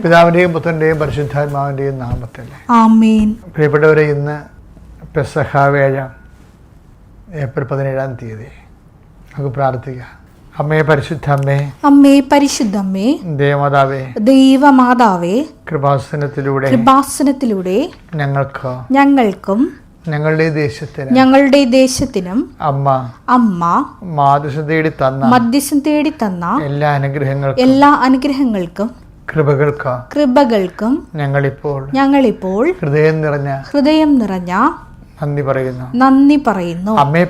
പിതാവിൻ്റെയും പുത്രൻ്റെയും പരിശുദ്ധാത്മാവിൻ്റെയും നാമത്തിൽ ആമേൻ. പ്രിയപ്പെട്ടവരെ, ഇന്ന് പെസഹ വേഴ ഏപ്രിൽ 17 നമുക്ക് പ്രാർത്ഥിക്കാം. അമ്മേ പരിശുദ്ധമ്മേ, അമ്മേ പരിശുദ്ധമ്മേ, ദേവമാതാവേ, ദൈവമാതാവേ, കൃപാസനത്തിലൂടെ ഞങ്ങൾക്കും ഞങ്ങളുടെ ദേശത്തിനും അമ്മ മധ്യസ്ഥം തേടി തന്ന എല്ലാ അനുഗ്രഹങ്ങൾക്കും കൃപകൾക്കും ഞങ്ങളിപ്പോൾ ഹൃദയം നിറഞ്ഞ നന്ദി പറയുന്നു. അമ്മേ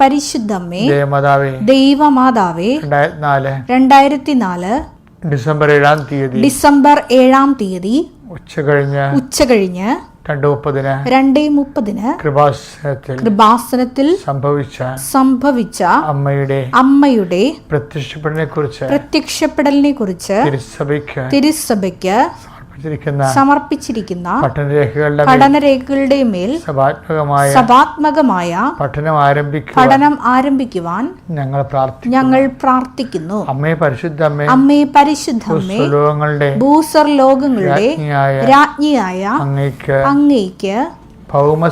പരിശുദ്ധമ്മേ, ദൈവമാതാവേ, 2004 ഡിസംബർ 7 ഉച്ചകഴിഞ്ഞ് 2:30 കൃപാസനത്തിൽ സംഭവിച്ച അമ്മയുടെ പ്രത്യക്ഷപ്പെടലിനെ കുറിച്ച് തിരുസഭയ്ക്ക് സമർപ്പിച്ചിരിക്കുന്ന പഠനരേഖകളുടെ മേൽ സഭാത്മകമായ പഠനം ആരംഭിക്കുവാൻ ഞങ്ങൾ പ്രാർത്ഥിക്കുന്നു. അമ്മേ പരിശുദ്ധമ്മേ, ഭൂസ്വർലോകങ്ങളുടെ രാജ്ഞിയായ അങ്ങേയ്ക്ക് ഭൗമ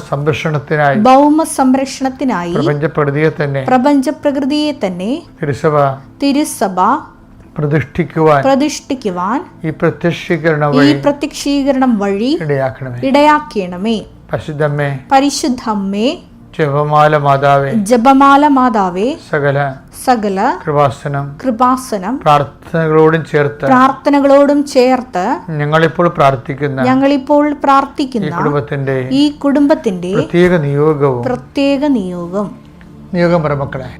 സംരക്ഷണത്തിനായി പ്രപഞ്ചപ്രകൃതിയെ തന്നെ തിരുസഭ പ്രതിഷ്ഠിക്കുവാൻ ഈ പ്രത്യക്ഷീകരണം വഴി ഇടയാക്കണമേ. പരിശുദ്ധമ്മേ, ജപമാല മാതാവേ, സകല കൃപാസനം പ്രാർത്ഥനകളോടും ചേർത്ത് ഞങ്ങളിപ്പോൾ പ്രാർത്ഥിക്കുന്ന ഈ കുടുംബത്തിന്റെ പ്രത്യേക നിയോഗം മക്കളെ,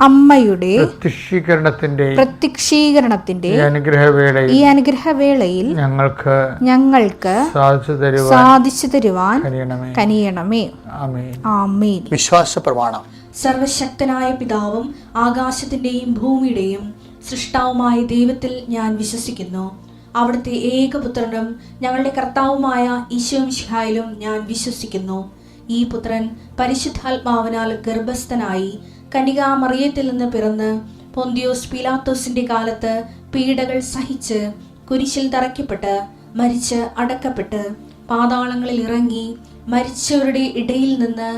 അമ്മയുടെ പ്രത്യക്ഷീകരണത്തിന്റെ ഈ അനുഗ്രഹവേളയിൽ ഞങ്ങൾക്ക് സാധിച്ചു തരുവാൻ കനിയണമേ. ആമേൻ. വിശ്വാസ പ്രമാണം. സർവശക്തനായ പിതാവും ആകാശത്തിന്റെയും ഭൂമിയുടെയും സൃഷ്ടാവുമായ ദൈവത്തിൽ ഞാൻ വിശ്വസിക്കുന്നു. അവിടുത്തെ ഏകപുത്രനും ഞങ്ങളുടെ കർത്താവുമായ ഈശോ മിശിഹായിലും ഞാൻ വിശ്വസിക്കുന്നു. ഈ പുത്രൻ പരിശുദ്ധാത്മാവിനാൽ ഗർഭസ്ഥനായി കന്യകാമറിയത്തിൽ നിന്ന് പിറന്ന് പൊന്തിയോസ് പീലാത്തോസിന്റെ കാലത്ത് പീഡകൾ സഹിച്ച് കുരിശിൽ തറയ്ക്കപ്പെട്ട് മരിച്ച് അടക്കപ്പെട്ട് പാതാളങ്ങളിൽ ഇറങ്ങി മരിച്ചവരുടെ ഇടയിൽ നിന്ന്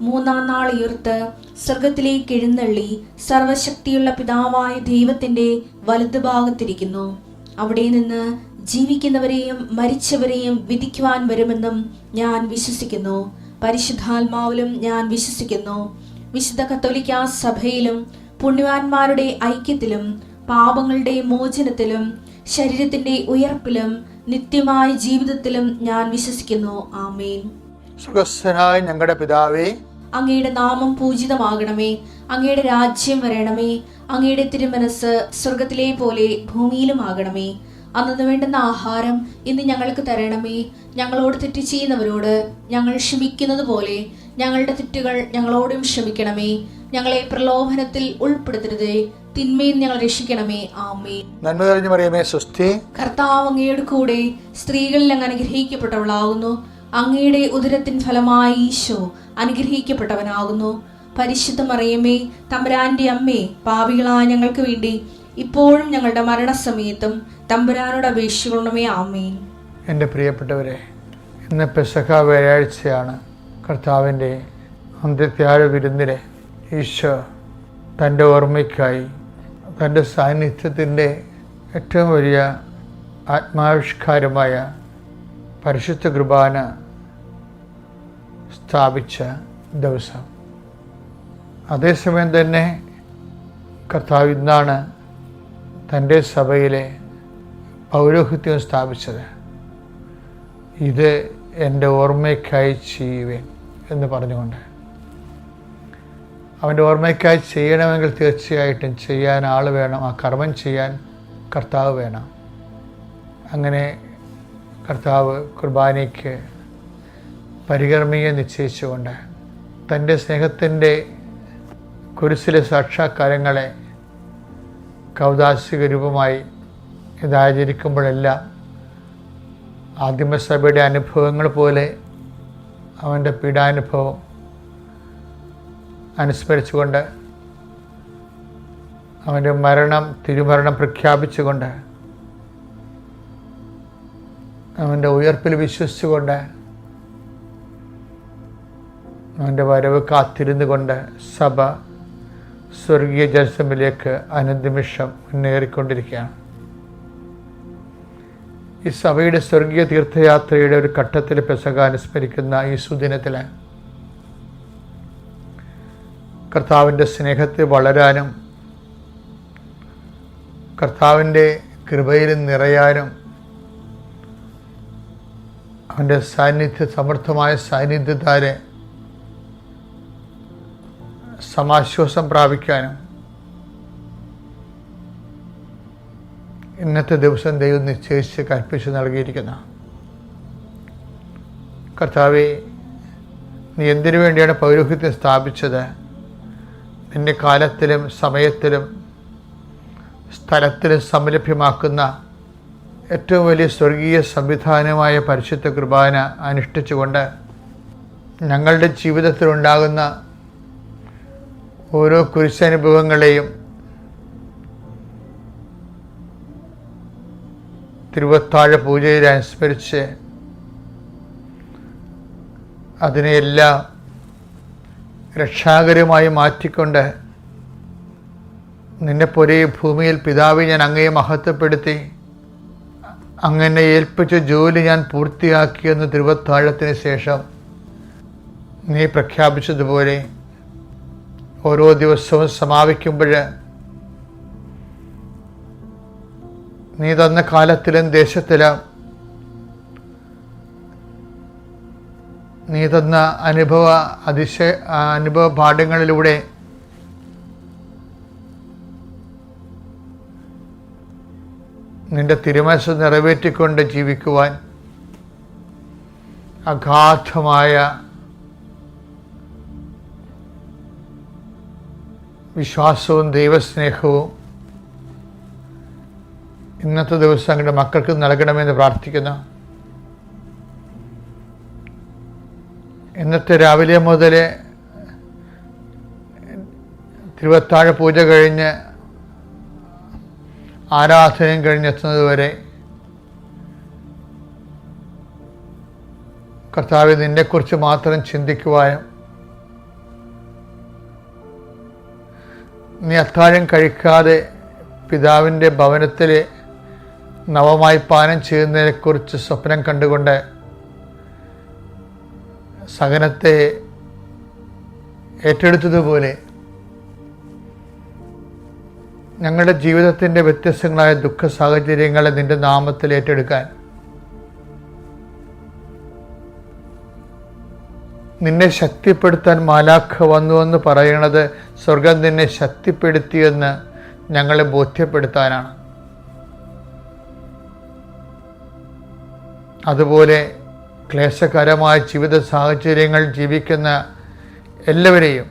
3-ാം നാൾ ഉയർത്ത് സ്വർഗത്തിലേക്ക് എഴുന്നള്ളി സർവശക്തിയുള്ള പിതാവായ ദൈവത്തിന്റെ വലതുഭാഗത്തിരിക്കുന്നു. അവിടെ നിന്ന് ജീവിക്കുന്നവരെയും മരിച്ചവരെയും വിധിക്കുവാൻ വരുമെന്നും ഞാൻ വിശ്വസിക്കുന്നു. പരിശുദ്ധാത്മാവിലും ഞാൻ വിശ്വസിക്കുന്നു. വിശുദ്ധ കത്തോലിക്കാ സഭയിലും പുണ്യവാന്മാരുടെ ഐക്യത്തിലും പാപങ്ങളുടെ മോചനത്തിലും ശരീരത്തിന്റെ ഉയർപ്പിലും നിത്യമായ ജീവിതത്തിലും ഞാൻ വിശ്വസിക്കുന്നു. ആമേൻ. സ്വർഗ്ഗസ്ഥനായ ഞങ്ങളുടെ പിതാവേ, അങ്ങയുടെ നാമം പൂജിതമാകണമേ. അങ്ങയുടെ രാജ്യം വരണമേ. അങ്ങയുടെ തിരുമനസ് സ്വർഗത്തിലെ പോലെ ഭൂമിയിലും ആകണമേ. അന്നു വേണ്ടുന്ന ആഹാരം ഇന്ന് ഞങ്ങൾക്ക് തരണമേ. ഞങ്ങളോട് തെറ്റ് ചെയ്യുന്നവരോട് ഞങ്ങൾ ക്ഷമിക്കുന്നത് പോലെ ഞങ്ങളുടെ തെറ്റുകൾ ഞങ്ങളോടും ക്ഷമിക്കണമേ. ഞങ്ങളെ പ്രലോഭനത്തിൽ ഉൾപ്പെടുത്തരുതേ, തിന്മയിൽ ഞങ്ങൾ രക്ഷിക്കണമേ. ആമേൻ. നന്മ നിറഞ്ഞ മറിയമേ, സ്വസ്തി. കർത്താവ് അങ്ങയുടെ കൂടെ സ്ത്രീകളിൽ അങ്ങ് അനുഗ്രഹിക്കപ്പെട്ടവളാകുന്നു. അങ്ങയുടെ ഉദരത്തിൻ ഫലമായി ഈശോ അനുഗ്രഹിക്കപ്പെട്ടവനാകുന്നു. പരിശുദ്ധ മറിയമേ, തമ്പുരാന്റെ അമ്മേ, പാപികളായ ഞങ്ങൾക്ക് വേണ്ടി ഇപ്പോഴും ഞങ്ങളുടെ മരണസമയത്തും തമ്പുരാനോട് അപേക്ഷിക്കണമേ. ആമേൻ. എൻ്റെ പ്രിയപ്പെട്ടവരെ, ഇന്ന് പെസഹ വ്യാഴാഴ്ചയാണ്. കർത്താവിൻ്റെ അന്ത്യത്യാഴ വിരുന്നിനെ ഈശോ തൻ്റെ ഓർമ്മയ്ക്കായി തൻ്റെ സാന്നിധ്യത്തിൻ്റെ ഏറ്റവും വലിയ ആത്മാവിഷ്കാരമായ പരിശുദ്ധ കുർബാന സ്ഥാപിച്ച ദിവസം. അതേസമയം തന്നെ കർത്താവ് ഇന്നാണ് തൻ്റെ സഭയിലെ പൗരോഹിത്യം സ്ഥാപിച്ചത്. ഇത് എൻ്റെ ഓർമ്മയ്ക്കായി ചെയ്യുവേൻ എന്ന് പറഞ്ഞുകൊണ്ട്, അവൻ്റെ ഓർമ്മയ്ക്കായി ചെയ്യണമെങ്കിൽ തീർച്ചയായിട്ടും ചെയ്യാൻ ആൾ വേണം, ആ കർമ്മം ചെയ്യാൻ കർത്താവ് വേണം. അങ്ങനെ കർത്താവ് കുർബാനയ്ക്ക് പരികർമ്മിയെ നിശ്ചയിച്ചുകൊണ്ട് തൻ്റെ സ്നേഹത്തിൻ്റെ കുരിശിലെ സാക്ഷാത്കാരങ്ങളെ കൗദാശിക രൂപമായി ഇതാചരിക്കുമ്പോഴെല്ലാം ആദിമസഭയുടെ അനുഭവങ്ങൾ പോലെ അവൻ്റെ പീഡാനുഭവം അനുസ്മരിച്ചുകൊണ്ട്, അവൻ്റെ തിരുമരണം പ്രഖ്യാപിച്ചുകൊണ്ട്, അവൻ്റെ ഉയർപ്പിൽ വിശ്വസിച്ചുകൊണ്ട്, അവൻ്റെ വരവ് കാത്തിരുന്നു കൊണ്ട് സഭ സ്വർഗീയ ജലസമിലേക്ക് അനുനിമിഷം മുന്നേറിക്കൊണ്ടിരിക്കുകയാണ്. ഈ സഭയുടെ സ്വർഗീയ തീർത്ഥയാത്രയുടെ ഒരു ഘട്ടത്തിൽ പെസഹ അനുസ്മരിക്കുന്ന ഈ സുദിനത്തിൽ കർത്താവിൻ്റെ സ്നേഹത്തിൽ വളരാനും കർത്താവിൻ്റെ കൃപയിൽ നിറയാനും അവൻ്റെ സമർത്ഥമായ സാന്നിധ്യത്താലെ സമാശ്വാസം പ്രാപിക്കാനും ഇന്നത്തെ ദിവസം ദൈവം നിശ്ചയിച്ച് കൽപ്പിച്ച് നൽകിയിരിക്കുന്ന കർത്താവേ, നീ എന്തിനു വേണ്ടിയാണ് പൗരോഹിത്യം സ്ഥാപിച്ചത്? നിന്റെ കാലത്തിലും സമയത്തിലും സ്ഥലത്തിലും സംലഭ്യമാക്കുന്ന ഏറ്റവും വലിയ സ്വർഗീയ സംവിധാനമായ പരിശുദ്ധ കുർബാന അനുഷ്ഠിച്ചുകൊണ്ട് ഞങ്ങളുടെ ജീവിതത്തിലുണ്ടാകുന്ന ഓരോ കുരിശനുഭവങ്ങളെയും തിരുവത്താഴ പൂജയിൽ അനുസ്മരിച്ച് അതിനെയെല്ലാം രക്ഷാകരമായി മാറ്റിക്കൊണ്ട് നിന്നെപ്പോലെ ഭൂമിയിൽ പിതാവെ ഞാൻ അങ്ങയെ മഹത്വപ്പെടുത്തി, അങ്ങനെ ഏൽപ്പിച്ച ജോലി ഞാൻ പൂർത്തിയാക്കിയെന്ന് തിരുവത്താഴത്തിന് ശേഷം നീ പ്രഖ്യാപിച്ചതുപോലെ ഓരോ ദിവസവും സമാപിക്കുമ്പോൾ നീ തന്ന കാലത്തിലും ദേശത്തിലും നീ തന്ന അനുഭവ പാഠങ്ങളിലൂടെ നിന്റെ തിരുമനസ്സ് നിറവേറ്റിക്കൊണ്ട് ജീവിക്കുവാൻ അഗാധമായ വിശ്വാസവും ദൈവസ്നേഹവും ഇന്നത്തെ ദിവസം അങ്ങയുടെ മക്കൾക്ക് നൽകണമെന്ന് പ്രാർത്ഥിക്കുന്നു. ഇന്നത്തെ രാവിലെ മുതൽ തിരുവത്താഴ പൂജ കഴിഞ്ഞ് ആരാധനയും കഴിഞ്ഞെത്തുന്നതുവരെ കർത്താവേ, നിന്നെക്കുറിച്ച് മാത്രം ചിന്തിക്കുവാനും നീ അത്താഴം കഴിക്കാതെ പിതാവിൻ്റെ ഭവനത്തിൽ നവമായി പാനം ചെയ്യുന്നതിനെക്കുറിച്ച് സ്വപ്നം കണ്ടുകൊണ്ട് സഹനത്തെ ഏറ്റെടുത്തതുപോലെ ഞങ്ങളുടെ ജീവിതത്തിൻ്റെ വ്യത്യസ്തങ്ങളായ ദുഃഖ സാഹചര്യങ്ങളെ നിൻ്റെ നാമത്തിൽ ഏറ്റെടുക്കാൻ നിന്നെ ശക്തിപ്പെടുത്താൻ മാലാഖ വന്നുവെന്ന് പറയണത് സ്വർഗം നിന്നെ ശക്തിപ്പെടുത്തിയെന്ന് ഞങ്ങളെ ബോധ്യപ്പെടുത്താനാണ്. അതുപോലെ ക്ലേശകരമായ ജീവിത സാഹചര്യങ്ങൾ ജീവിക്കുന്ന എല്ലാവരെയും,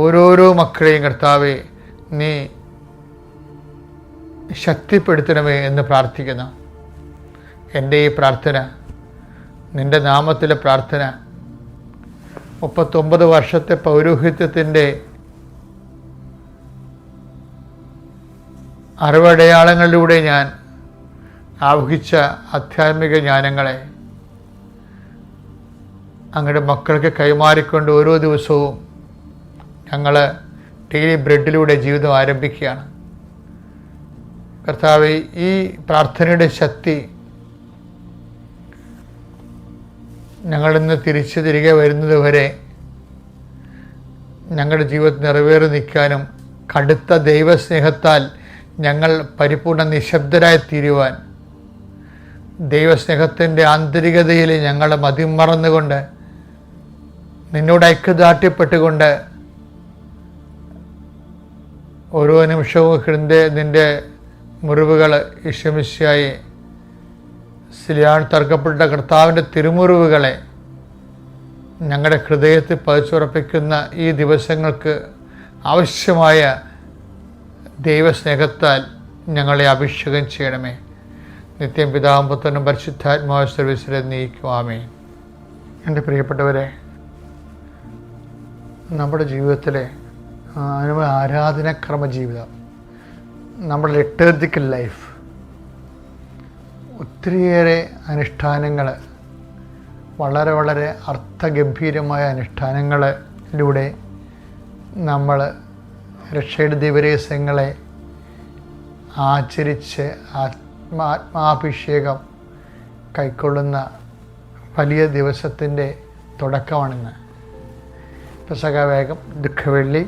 ഓരോരോ മക്കളെയും കർത്താവെ നീ ശക്തിപ്പെടുത്തണമേ എന്ന് പ്രാർത്ഥിക്കുന്നു. എൻ്റെ ഈ പ്രാർത്ഥന നിൻ്റെ നാമത്തിലെ പ്രാർത്ഥന 39 വർഷത്തെ പൗരോഹിത്യത്തിൻ്റെ അറിവടയാളങ്ങളിലൂടെ ഞാൻ ആവഹിച്ച ആധ്യാത്മിക ജ്ഞാനങ്ങളെ അങ്ങയുടെ മക്കൾക്ക് കൈമാറിക്കൊണ്ട് ഓരോ ദിവസവും ഞങ്ങൾ ഡെയിലി ബ്രെഡിലൂടെ ജീവിതം ആരംഭിക്കുകയാണ്. കർത്താവേ, ഈ പ്രാർത്ഥനയുടെ ശക്തി ഞങ്ങളിന്ന് തിരികെ വരുന്നത് വരെ ഞങ്ങളുടെ ജീവിതത്തിൽ നിറവേറി നിൽക്കാനും കടുത്ത ദൈവസ്നേഹത്താൽ ഞങ്ങൾ പരിപൂർണ്ണ നിശബ്ദരായി തീരുവാൻ, ദൈവസ്നേഹത്തിൻ്റെ ആന്തരികതയിൽ ഞങ്ങൾ മതിമറന്നുകൊണ്ട് നിന്നോട് ഐക്യദാർഢ്യപ്പെട്ടുകൊണ്ട് ഓരോ നിമിഷവും നിൻ്റെ മുറിവുകൾ ഈശോമിശിഹായെ സിലിയാൻ തറക്കപ്പെട്ട കർത്താവിൻ്റെ തിരുമുറിവുകളെ ഞങ്ങളുടെ ഹൃദയത്തിൽ പതിച്ചുറപ്പിക്കുന്ന ഈ ദിവസങ്ങൾക്ക് ആവശ്യമായ ദൈവസ്നേഹത്താൽ ഞങ്ങളെ അഭിഷേകം ചെയ്യണമേ. നിത്യം പിതാവും പുത്രനും പരിശുദ്ധാത്മാവ് സർവീസിലെ നീക്കും. ആമേൻ. എൻ്റെ പ്രിയപ്പെട്ടവരെ, നമ്മുടെ ജീവിതത്തിലെ ആരാധനാക്രമ ജീവിതം, നമ്മുടെ ലിറ്റർജിക്കൽ ലൈഫ്, ഒത്തിരിയേറെ അനുഷ്ഠാനങ്ങൾ, വളരെ വളരെ അർത്ഥഗംഭീരമായ അനുഷ്ഠാനങ്ങളിലൂടെ നമ്മൾ രക്ഷയുടെ ദിവരഹസ്യങ്ങളെ ആചരിച്ച് ആത്മാഭിഷേകം കൈക്കൊള്ളുന്ന വലിയ ദിവസത്തിൻ്റെ തുടക്കമാണിന്ന്. പെസഹ വേഗം, ദുഃഖവെള്ളി,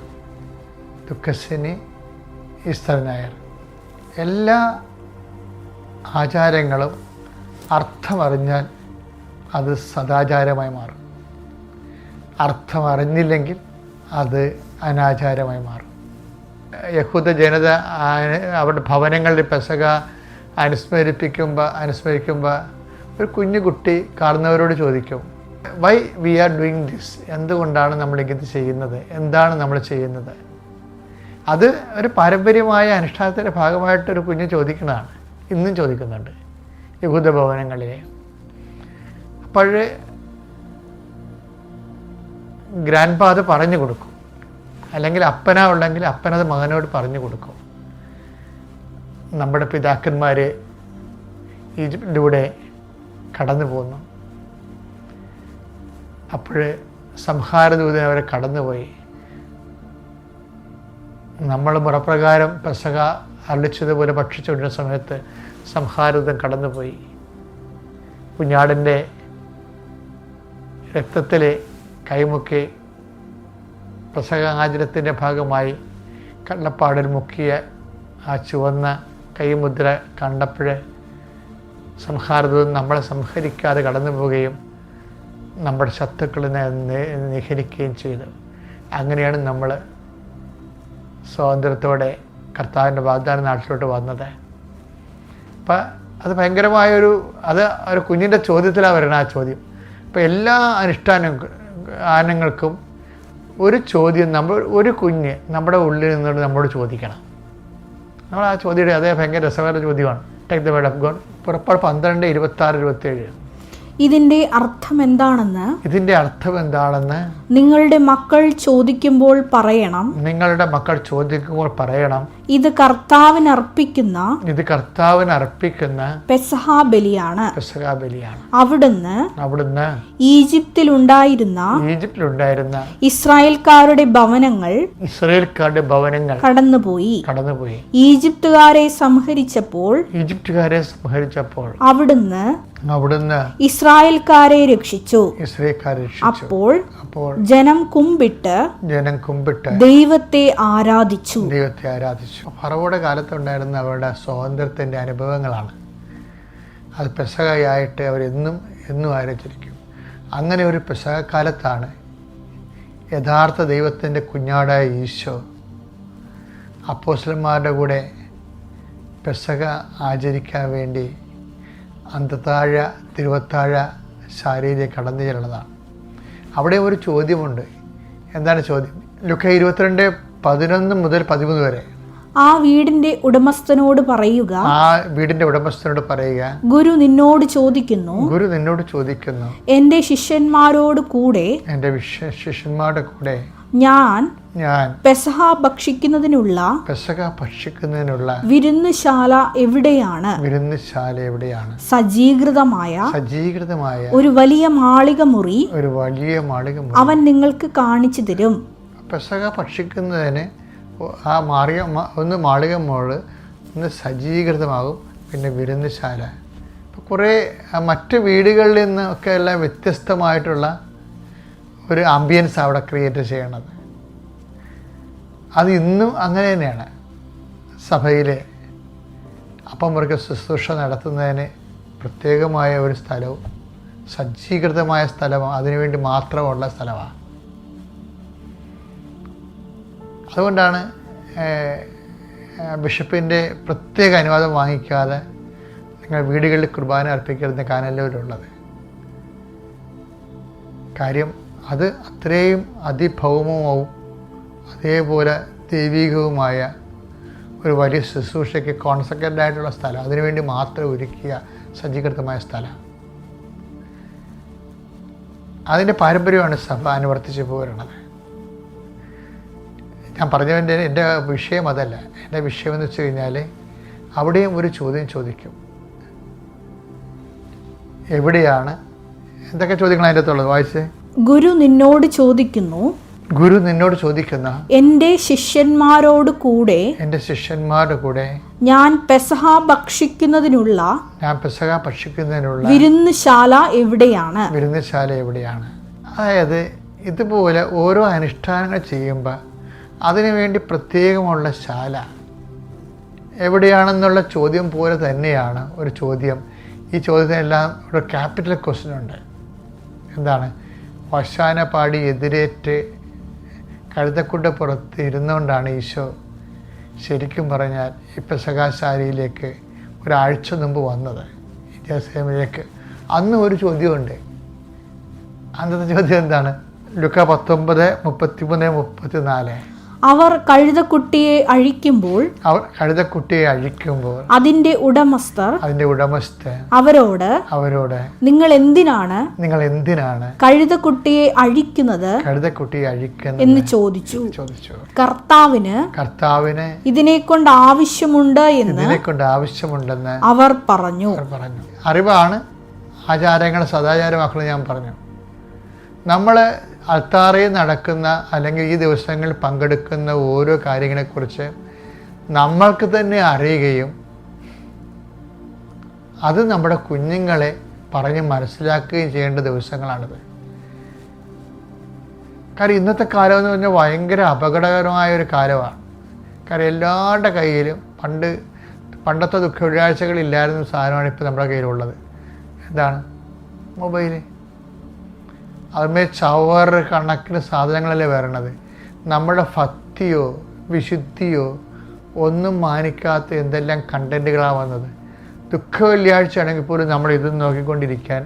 ദുഃഖശനി, ഈസ്റ്റർ ഞായർ, എല്ലാ ആചാരങ്ങളും അർത്ഥമറിഞ്ഞാൽ അത് സദാചാരമായി മാറും. അർത്ഥമറിഞ്ഞില്ലെങ്കിൽ അത് അനാചാരമായി മാറും. യഹൂദ ജനത അവരുടെ ഭവനങ്ങളിൽ പെസഹ അനുസ്മരിക്കുമ്പോൾ ഒരു കുഞ്ഞു കുട്ടി കാണുന്നവരോട് ചോദിക്കും, why we are doing this, എന്തുകൊണ്ടാണ് നമ്മളിത് ചെയ്യുന്നത്, എന്താണ് നമ്മൾ ചെയ്യുന്നത്? അത് ഒരു പാരമ്പര്യമായ അനുഷ്ഠാനത്തിൻ്റെ ഭാഗമായിട്ടൊരു കുഞ്ഞ് ചോദിക്കുന്നതാണ്. ഇന്നും ചോദിക്കുന്നുണ്ട് യഹൂദ ഭവനങ്ങളിലെ. അപ്പോൾ ഗ്രാൻഡ് ഫാദർ പറഞ്ഞു കൊടുക്കും, അല്ലെങ്കിൽ അപ്പന ഉണ്ടെങ്കിൽ അപ്പനത് മകനോട് പറഞ്ഞു കൊടുക്കും. നമ്മുടെ പിതാക്കന്മാർ ഈജിപ്തിലൂടെ കടന്നു പോന്നു. അപ്പോൾ സംഹാരദൂതൻ അവരെ കടന്നുപോയി. നമ്മൾ മുറപ്രകാരം പെസഹ അരളിച്ചതുപോലെ ഭക്ഷിച്ചുകൊണ്ടിരുന്ന സമയത്ത് സംഹാരദൂതൻ കടന്നുപോയി. കുഞ്ഞാടിൻ്റെ രക്തത്തിൽ കൈമുക്കി പെസഹ ആചരണത്തിൻ്റെ ഭാഗമായി കള്ളപ്പാടിൽ മുക്കിയ ആ ചുവന്ന കൈമുദ്ര കണ്ടപ്പോൾ സംഹാരദൂതൻ നമ്മളെ സംഹരിക്കാതെ കടന്നു പോവുകയും നമ്മുടെ ശത്രുക്കളെ നിഹരിക്കുകയും ചെയ്തു. അങ്ങനെയാണ് നമ്മൾ സ്വാതന്ത്ര്യത്തോടെ കർത്താവിൻ്റെ വാഗ്ദാന നാട്ടിലോട്ട് വന്നത്. അപ്പം അത് ഭയങ്കരമായൊരു ഒരു കുഞ്ഞിൻ്റെ ചോദ്യത്തിലാണ് വരണം ആ ചോദ്യം. അപ്പോൾ എല്ലാ അനുഷ്ഠാനങ്ങൾക്കും ഒരു ചോദ്യം ഒരു കുഞ്ഞ് നമ്മുടെ ഉള്ളിൽ നിന്നോട് നമ്മോട് ചോദിക്കണം. നമ്മൾ ആ ചോദ്യം അതേ ഭയങ്കര രസകരമായ ചോദ്യമാണ്. Take the word of God. പുറപ്പാട് 12:26-27. ഇതിന്റെ അർത്ഥം എന്താണെന്ന് നിങ്ങളുടെ മക്കൾ ചോദിക്കുമ്പോൾ പറയണം. ഇത് കർത്താവിന് അർപ്പിക്കുന്ന പെസഹ ബലിയാണ്. അവിടുന്ന് ഈജിപ്തിലുണ്ടായിരുന്ന ഇസ്രായേൽക്കാരുടെ ഭവനങ്ങൾ കടന്നുപോയി. ഈജിപ്തുകാരെ സംഹരിച്ചപ്പോൾ അവിടുന്ന് ഇസ്രായേൽക്കാരെ രക്ഷിച്ചു. അപ്പോൾ ജനം കുമ്പിട്ട് ദൈവത്തെ ആരാധിച്ചു. ഫറവോയുടെ കാലത്തുണ്ടായിരുന്ന അവരുടെ സ്വാതന്ത്ര്യത്തിൻ്റെ അനുഭവങ്ങളാണ്. അത് പെസഹയായിട്ട് അവരെന്നും ആരാധിച്ചിരിക്കും. അങ്ങനെ ഒരു പെസഹ കാലത്താണ് യഥാർത്ഥ ദൈവത്തിൻ്റെ കുഞ്ഞാടായ ഈശോ അപ്പോസ്തലന്മാരുടെ കൂടെ പെസഹ ആചരിക്കാൻ വേണ്ടി അന്തത്താഴ തിരുവത്താഴ ശാലയിലേക്ക് കടന്നു ചെല്ലുന്നതാണ്. അവിടെ ഒരു ചോദ്യമുണ്ട്. എന്താണ് ചോദ്യം? ലൂക്കാ 22:11-13 വരെ. ആ വീടിന്റെ ഉടമസ്ഥനോട് പറയുക, ഗുരു നിന്നോട് ചോദിക്കുന്നു, എന്റെ ശിഷ്യന്മാരോട് കൂടെ ഞാൻ പെസഹ ഭക്ഷിക്കുന്നതിനുള്ള വിരുന്നുശാല എവിടെയാണ്? സജ്ജീകൃതമായ ഒരു വലിയ മാളിക മുറി അവൻ നിങ്ങൾക്ക് കാണിച്ചു തരും. പെസഹ ഭക്ഷിക്കുന്നതിന് മാളിക മോള് ഒന്ന് സജ്ജീകൃതമാകും, പിന്നെ വിരുന്നുശാല. കുറേ മറ്റ് വീടുകളിൽ നിന്നൊക്കെ എല്ലാം വ്യത്യസ്തമായിട്ടുള്ള ഒരു ആംബിയൻസ് അവിടെ ക്രിയേറ്റ് ചെയ്യണത്. അത് ഇന്നും അങ്ങനെ തന്നെയാണ്. സഭയിലെ അപ്പം മുറുക്കെ ശുശ്രൂഷ നടത്തുന്നതിന് പ്രത്യേകമായ ഒരു സ്ഥലവും സജ്ജീകൃതമായ സ്ഥലവും അതിനുവേണ്ടി മാത്രമുള്ള സ്ഥലമാണ്. അതുകൊണ്ടാണ് ബിഷപ്പിൻ്റെ പ്രത്യേക അനുവാദം വാങ്ങിക്കാതെ നിങ്ങൾ വീടുകളിൽ കുർബാന അർപ്പിക്കരുതെന്ന് കാനല്ലൂരിലുള്ളത്. കാര്യം അത് അത്രയും അതിഭൗമവും അതേപോലെ ദൈവികവുമായ ഒരു വലിയ ശുശ്രൂഷയ്ക്ക് കോൺസെൻട്രേറ്റഡ് ആയിട്ടുള്ള സ്ഥലം, അതിനുവേണ്ടി മാത്രം ഒരുക്കിയ സജ്ജീകൃതമായ സ്ഥലം. അതിൻ്റെ പാരമ്പര്യമാണ് സഭ അനുവർത്തിച്ച് പോരുന്നത്. ഞാൻ പറഞ്ഞതിൻ്റെ എൻ്റെ വിഷയം അതല്ല. എൻ്റെ വിഷയമെന്ന് വെച്ച് കഴിഞ്ഞാൽ അവിടെയും ഒരു ചോദ്യം ചോദിക്കും. എവിടെയാണ്, എന്തൊക്കെ ചോദ്യങ്ങൾ അതിൻ്റെ അകത്തുള്ളത്? വായിച്ചേ. ഗുരു നിന്നോട് ചോദിക്കുന്നു, ഗുരു നിന്നോട് ചോദിക്കുന്ന എൻ്റെ ശിഷ്യന്മാരോട് കൂടെ ഞാൻ പെസഹ ഭക്ഷിക്കുന്നതിനുള്ള വിരുന്നുശാല എവിടെയാണ്? അതായത് ഇതുപോലെ ഓരോ അനുഷ്ഠാനങ്ങൾ ചെയ്യുമ്പോൾ അതിനുവേണ്ടി പ്രത്യേകമുള്ള ശാല എവിടെയാണെന്നുള്ള ചോദ്യം പോലെ തന്നെയാണ് ഒരു ചോദ്യം. ഈ ചോദ്യത്തിനെല്ലാം ഒരു ക്യാപിറ്റൽ ക്വസ്റ്റ്യൻ ഉണ്ട്. എന്താണ്? വശാന പാടി എതിരേറ്റ് കഴുതക്കുട്ട പുറത്ത് ഇരുന്നുകൊണ്ടാണ് ഈശോ ശരിക്കും പറഞ്ഞാൽ ഈ പെസഹാശാലയിലേക്ക് ഒരാഴ്ച മുമ്പ് വന്നത്, ജെറുസലേമിലേക്ക്. അന്ന് ഒരു ചോദ്യമുണ്ട്. അന്നത്തെ ചോദ്യം എന്താണ്? ലുക്ക 19:33-34. അവർ കഴുതക്കുട്ടിയെ അഴിക്കുമ്പോൾ അതിന്റെ ഉടമസ്ഥർ അവരോട് നിങ്ങൾ എന്തിനാണ് കഴുതക്കുട്ടിയെ അഴിക്കുന്നത് എന്ന് ചോദിച്ചു. കർത്താവിന് ഇതിനെക്കൊണ്ട് ആവശ്യമുണ്ടെന്ന് അവർ പറഞ്ഞു. അറിവാണ് ആചാരങ്ങളെ സദാചാരമാക്കുന്നത്. ഞാൻ പറഞ്ഞു, നമ്മൾ അൾത്താറയിൽ നടക്കുന്ന അല്ലെങ്കിൽ ഈ ദിവസങ്ങളിൽ പങ്കെടുക്കുന്ന ഓരോ കാര്യങ്ങളെക്കുറിച്ച് നമ്മൾക്ക് തന്നെ അറിയുകയും അത് നമ്മുടെ കുഞ്ഞുങ്ങളെ പറഞ്ഞ് മനസ്സിലാക്കുകയും ചെയ്യേണ്ട ദിവസങ്ങളാണിത്. കാര്യം ഇന്നത്തെ കാലം എന്ന് പറഞ്ഞാൽ ഭയങ്കര അപകടകരമായ ഒരു കാലമാണ്. കാര്യം എല്ലാവരുടെ കയ്യിലും പണ്ടത്തെ ദുഃഖ വെള്ളിയാഴ്ചകളില്ലായിരുന്ന സാധനമാണ് ഇപ്പോൾ നമ്മുടെ കയ്യിലുള്ളത്. എന്താണ്? മൊബൈല്. അതുമേ ചവർ കണക്കിന് സാധനങ്ങളല്ലേ വരണത്. നമ്മുടെ ഭക്തിയോ വിശുദ്ധിയോ ഒന്നും മാനിക്കാത്ത എന്തെല്ലാം കണ്ടൻറ്റുകളാണ് വന്നത്. ദുഃഖ വെള്ളിയാഴ്ച ആണെങ്കിൽ പോലും നമ്മൾ ഇത് നോക്കിക്കൊണ്ടിരിക്കാൻ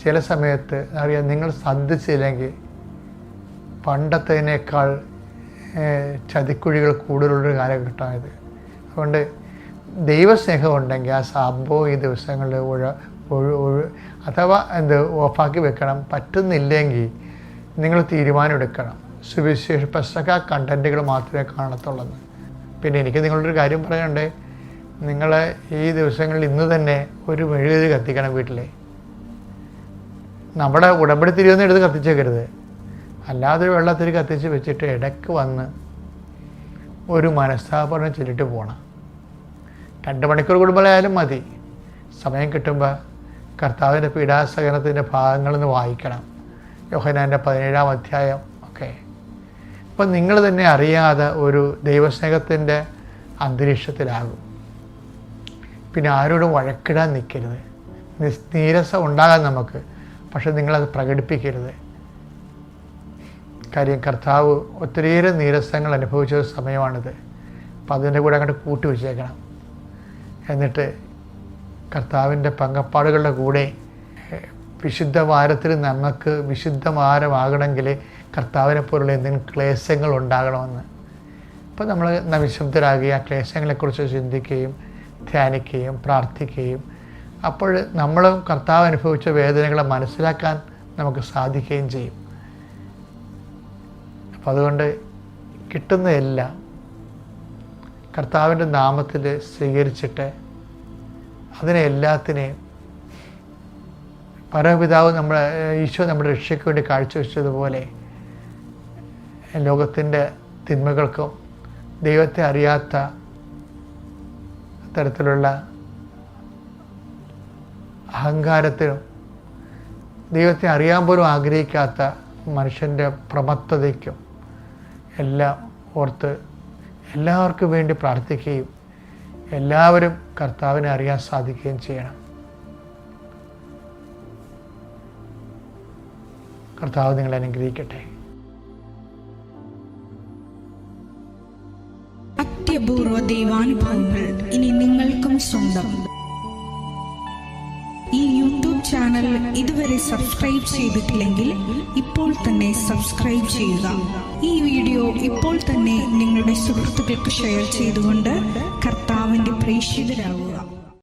ചില സമയത്ത് അറിയാം, നിങ്ങൾ ശ്രദ്ധിച്ചില്ലെങ്കിൽ പണ്ടത്തേനേക്കാൾ ചതിക്കുഴികൾ കൂടുതലുള്ളൊരു കാലഘട്ടമായത്. അതുകൊണ്ട് ദൈവസ്നേഹം ഉണ്ടെങ്കിൽ ആ സംഭവം ഈ ദിവസങ്ങളിൽ അഥവാ ഓഫാക്കി വെക്കണം. പറ്റുന്നില്ലെങ്കിൽ നിങ്ങൾ തീരുമാനമെടുക്കണം. സുവിശേഷ പെസഹ കണ്ടൻറ്റുകൾ മാത്രമേ കാണത്തുള്ളൂ. പിന്നെ എനിക്ക് നിങ്ങളൊരു കാര്യം പറയണ്ടേ, നിങ്ങൾ ഈ ദിവസങ്ങളിൽ ഇന്ന് തന്നെ ഒരു മെഴുകുതിരി കത്തിക്കണം വീട്ടിലെ. നമ്മുടെ ഉടമ്പടി തിരിയൊന്നും എടുത്ത് കത്തിച്ചേക്കരുത്. അല്ലാതെ വെള്ളത്തിരി കത്തിച്ച് വെച്ചിട്ട് ഇടയ്ക്ക് വന്ന് ഒരു മനസ്താപനം ചൊല്ലിട്ട് പോകണം. 2 മണിക്കൂർ കൂടുമ്പോഴായാലും മതി. സമയം കിട്ടുമ്പോൾ കർത്താവിൻ്റെ പീഡാസഹനത്തിൻ്റെ ഭാഗങ്ങളൊന്ന് വായിക്കണം. യോഹന്നാൻ്റെ 17-ാം അധ്യായം ഒക്കെ. അപ്പം നിങ്ങൾ തന്നെ അറിയാതെ ഒരു ദൈവസ്നേഹത്തിൻ്റെ അന്തരീക്ഷത്തിലാകും. പിന്നെ ആരോടും വഴക്കിടാൻ നിൽക്കരുത്. നീരസം ഉണ്ടാകാൻ നമുക്ക്, പക്ഷെ നിങ്ങളത് പ്രകടിപ്പിക്കരുത്. കാര്യം കർത്താവ് ഒത്തിരിയേറെ നീരസങ്ങൾ അനുഭവിച്ച സമയമാണിത്. അപ്പം അതിൻ്റെ കൂടെ അങ്ങോട്ട് കൂട്ടി വെച്ചേക്കണം. എന്നിട്ട് കർത്താവിൻ്റെ പങ്കപ്പാടുകളുടെ കൂടെ വിശുദ്ധ വാരത്തിൽ നമുക്ക് വിശുദ്ധ വാരമാകണമെങ്കിൽ കർത്താവിനെ പോലുള്ള എന്തെങ്കിലും ക്ലേശങ്ങൾ ഉണ്ടാകണമെന്ന്. അപ്പോൾ നമ്മൾ നവിശുദ്ധരാകുക, ആ ക്ലേശങ്ങളെക്കുറിച്ച് ചിന്തിക്കുകയും ധ്യാനിക്കുകയും പ്രാർത്ഥിക്കുകയും അപ്പോൾ നമ്മളും കർത്താവ് അനുഭവിച്ച വേദനകളെ മനസ്സിലാക്കാൻ നമുക്ക് സാധിക്കുകയും ചെയ്യും. അപ്പോൾ അതുകൊണ്ട് കിട്ടുന്നതെല്ലാം കർത്താവിൻ്റെ നാമത്തിൽ സ്വീകരിച്ചിട്ട് അതിനെ എല്ലാത്തിനെയും പരപിതാവ് ഈശോ നമ്മുടെ രക്ഷയ്ക്ക് വേണ്ടി കാഴ്ചവെച്ചതുപോലെ ലോകത്തിൻ്റെ തിന്മകൾക്കും ദൈവത്തെ അറിയാത്ത തരത്തിലുള്ള അഹങ്കാരത്തിനും ദൈവത്തെ അറിയാൻ പോലും ആഗ്രഹിക്കാത്ത മനുഷ്യൻ്റെ പ്രമത്തതയ്ക്കും എല്ലാം ഓർത്ത് എല്ലാവർക്കും വേണ്ടി പ്രാർത്ഥിക്കുകയും എല്ലാവരും കർത്താവിനെ അറിയാൻ സാധിക്കുകയും ചെയ്യണം. കർത്താവ് നിങ്ങളെ അനുഗ്രഹിക്കട്ടെ. അത്യപൂർവ ദൈവാനുഭവങ്ങൾ ഇനി നിങ്ങൾക്കും സ്വന്തം. ഈ യൂട്യൂബ് ചാനൽ ഇതുവരെ സബ്സ്ക്രൈബ് ചെയ്തിട്ടില്ലെങ്കിൽ ഇപ്പോൾ തന്നെ സബ്സ്ക്രൈബ് ചെയ്യുക. ഈ വീഡിയോ ഇപ്പോൾ തന്നെ നിങ്ങളുടെ സുഹൃത്തുക്കൾക്ക് ഷെയർ ചെയ്തുകൊണ്ട് കർത്താവിന്റെ പ്രേക്ഷിതരാകുക.